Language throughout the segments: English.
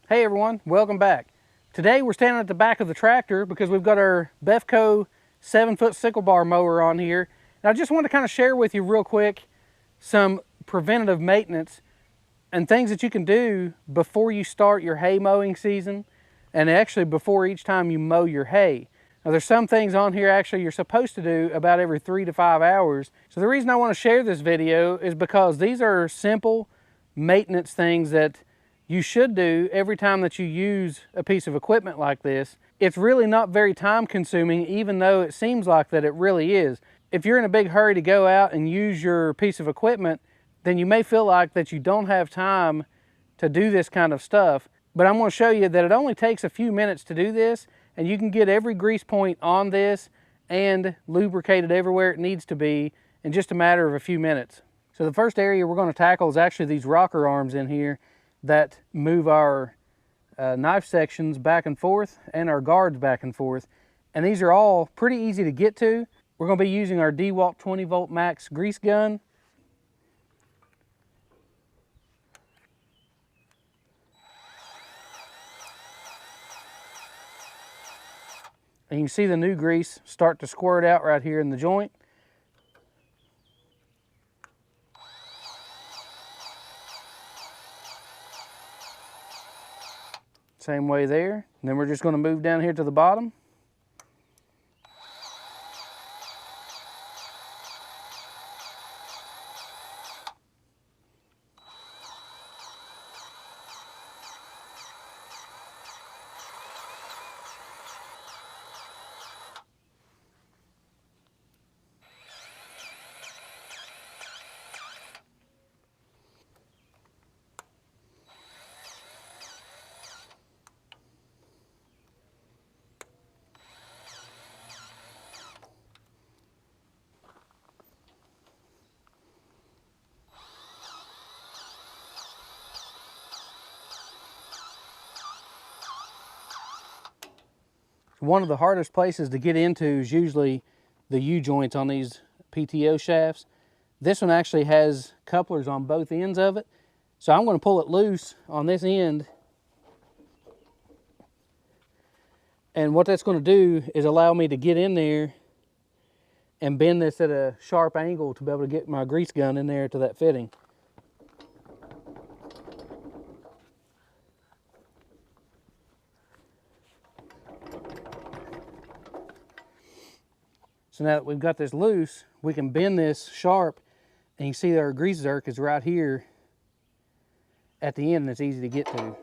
Hey everyone, welcome back. Today we're standing at the back of the tractor because we've got our befco 7-foot sickle bar mower on here. And I just want to kind of share with you real quick some preventative maintenance and things that you can do before you start your hay mowing season, and actually before each time you mow your hay. Now there's some things on here actually you're supposed to do about every 3 to 5 hours. So the reason I want to share this video is because these are simple maintenance things that you should do every time that you use a piece of equipment like this. It's really not very time consuming, even though it seems like that it really is. If you're in a big hurry to go out and use your piece of equipment, then you may feel like that you don't have time to do this kind of stuff. But I'm going to show you that it only takes a few minutes to do this, and you can get every grease point on this and lubricate it everywhere it needs to be in just a matter of a few minutes. So the first area we're going to tackle is actually these rocker arms in here that move our knife sections back and forth and our guards back and forth. And these are all pretty easy to get to. We're going to be using our Dewalt 20 volt max grease gun. And you can see the new grease start to squirt out right here in the joint. Same way there. And then we're just going to move down here to the bottom. One of the hardest places to get into is usually the U-joints on these PTO shafts. This one actually has couplers on both ends of it. So I'm going to pull it loose on this end. And what that's going to do is allow me to get in there and bend this at a sharp angle to be able to get my grease gun in there to that fitting. So now that we've got this loose, we can bend this sharp, and you see that our grease zerk is right here at the end, and it's easy to get to.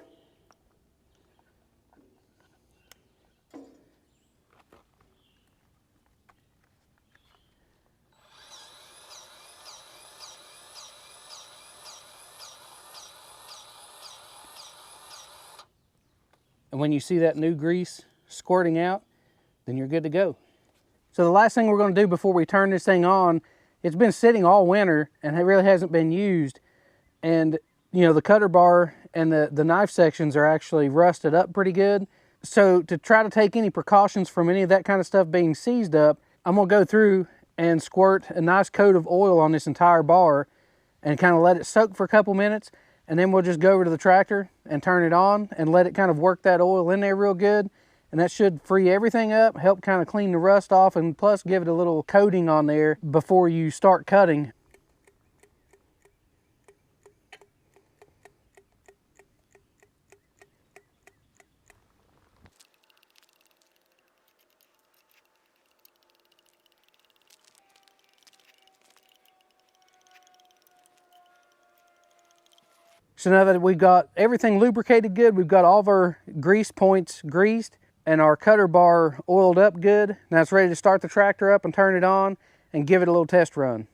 And when you see that new grease squirting out, then you're good to go. So the last thing we're going to do before we turn this thing on, it's been sitting all winter and it really hasn't been used. And you know, the cutter bar and the knife sections are actually rusted up pretty good. So to try to take any precautions from any of that kind of stuff being seized up, I'm going to go through and squirt a nice coat of oil on this entire bar and kind of let it soak for a couple minutes. And then we'll just go over to the tractor and turn it on and let it kind of work that oil in there real good. And that should free everything up, help kind of clean the rust off, and plus give it a little coating on there before you start cutting. So now that we've got everything lubricated good, we've got all of our grease points greased, and our cutter bar oiled up good. Now it's ready to start the tractor up and turn it on and give it a little test run.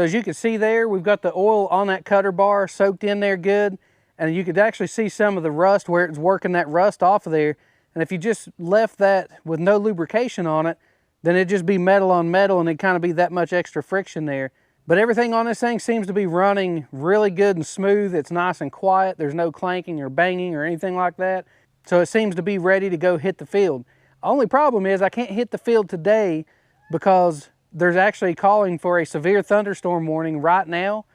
So as you can see there, we've got the oil on that cutter bar soaked in there good, and you could actually see some of the rust where it's working that rust off of there. And if you just left that with no lubrication on it, then it'd just be metal on metal and it'd kind of be that much extra friction there. But everything on this thing seems to be running really good and smooth. It's nice and quiet. There's no clanking or banging or anything like that. So it seems to be ready to go hit the field. Only problem is I can't hit the field today because there's actually calling for a severe thunderstorm warning right now,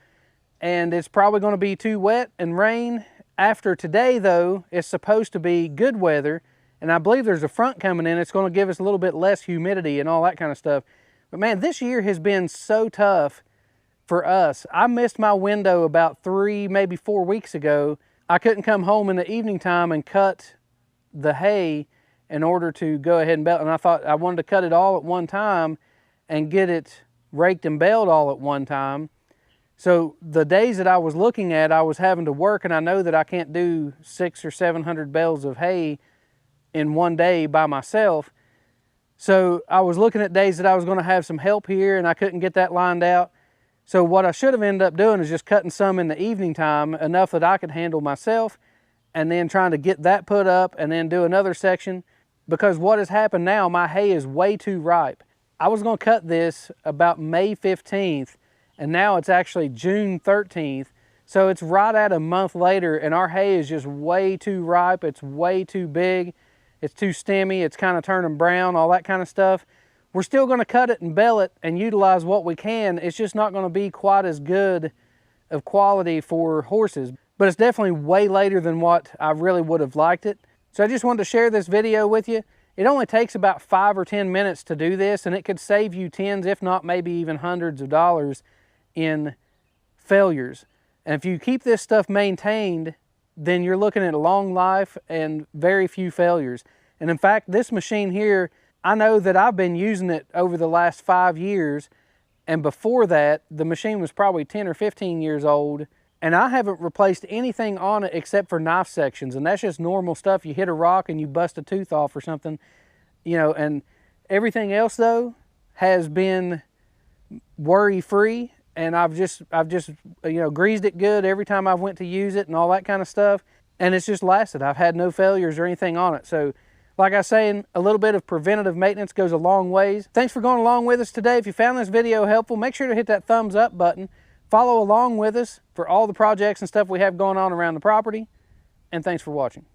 and it's probably going to be too wet and rain. After today though, it's supposed to be good weather, and I believe there's a front coming in. It's going to give us a little bit less humidity and all that kind of stuff. But man, this year has been so tough for us. I missed my window about 3, maybe 4 weeks ago. I couldn't come home in the evening time and cut the hay in order to go ahead and bale. And I thought I wanted to cut it all at one time and get it raked and baled all at one time. So the days that I was looking at, I was having to work, and I know that I can't do 600 or 700 bales of hay in one day by myself. So I was looking at days that I was going to have some help here, and I couldn't get that lined out. So what I should have ended up doing is just cutting some in the evening time, enough that I could handle myself, and then trying to get that put up and then do another section. Because what has happened now, my hay is way too ripe. I was going to cut this about May 15th, and now it's actually June 13th. So it's right at a month later, and our hay is just way too ripe. It's way too big. It's too stemmy. It's kind of turning brown, all that kind of stuff. We're still going to cut it and bale it and utilize what we can. It's just not going to be quite as good of quality for horses. But it's definitely way later than what I really would have liked it. So I just wanted to share this video with you. It only takes about 5 or 10 minutes to do this, and it could save you tens, if not maybe even hundreds of dollars in failures. And if you keep this stuff maintained, then you're looking at a long life and very few failures. And in fact, this machine here, I know that I've been using it over the last 5 years, and before that, the machine was probably 10 or 15 years old, and I haven't replaced anything on it except for knife sections, and that's just normal stuff. You hit a rock and you bust a tooth off or something, you know, and everything else though has been worry-free, and I've just you know, greased it good every time I went to use it and all that kind of stuff, and it's just lasted. I've had no failures or anything on it. So like I was saying, a little bit of preventative maintenance goes a long ways. Thanks for going along with us today. If you found this video helpful, make sure to hit that thumbs up button. Follow along with us for all the projects and stuff we have going on around the property. And thanks for watching.